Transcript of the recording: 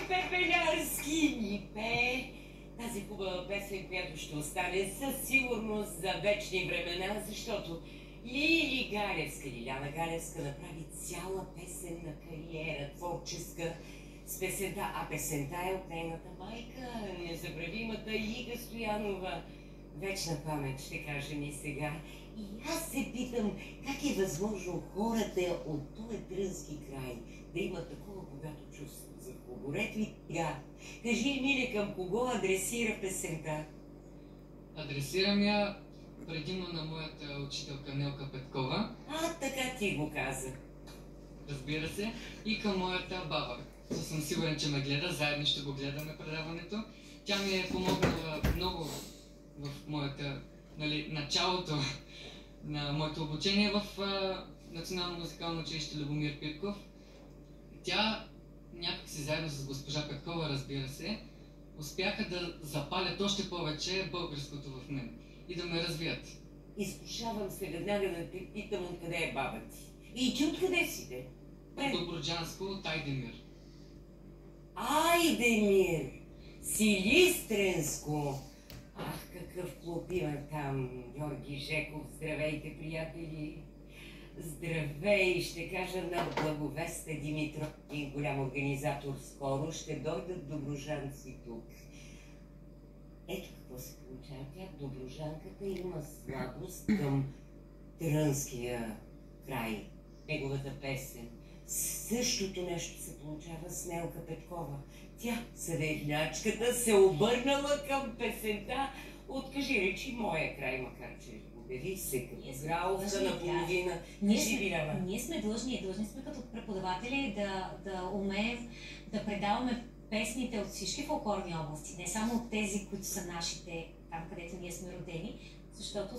Пепелярски ни пее тази хубава песен, която ще остане със сигурност за вечни времена, защото Лиляна Галевска направи цяла песенна кариера, творческа, с песента, а песента е от нейната майка, незабравимата Ига Стоянова. Вечна памет, ще кажем и сега. И аз се питам, как е възможно хората от този трънски край да имат такова богато чувство за хубаво. Ето и сега. Кажи, Емиле, към кого адресира песента? Адресирам я предимно на моята учителка Нелка Петкова. Така ти го каза. Разбира се. И към моята баба. Съм сигурен, че ме гледа. Заедно ще го гледаме предаването. Тя ми е помогнала много в моята, началото на моето обучение в Национално музикално училище Любомир Пирков. Тя някакси заедно с госпожа Петкова, разбира се, успяха да запалят още повече българското в мен и да ме развият. Изкушавам се веднага да те питам откъде е баба ти. И ти откъде си, де? От Добруджанско, от Айдемир. Айдемир! Силистренско! Ах, какъв клуб има там, Георги Жеков. Здравейте, приятели! Здравей! Ще кажа на Благовеста Димитров, един голям организатор. Скоро ще дойдат добружанци тук. Ето какво се получава. Тя, добружанката, има сладост към трънския край. Неговата песен. Същото нещо се получава с Нелка Петкова. Тя, съветлячката, се обърнала към песента. Откажи речи моя край, макар че обявих се като гралка на половина. Ние сме длъжни сме като преподаватели да умеем да предаваме песните от всички фолклорни области, не само от тези, които са нашите, там където ние сме родени, защото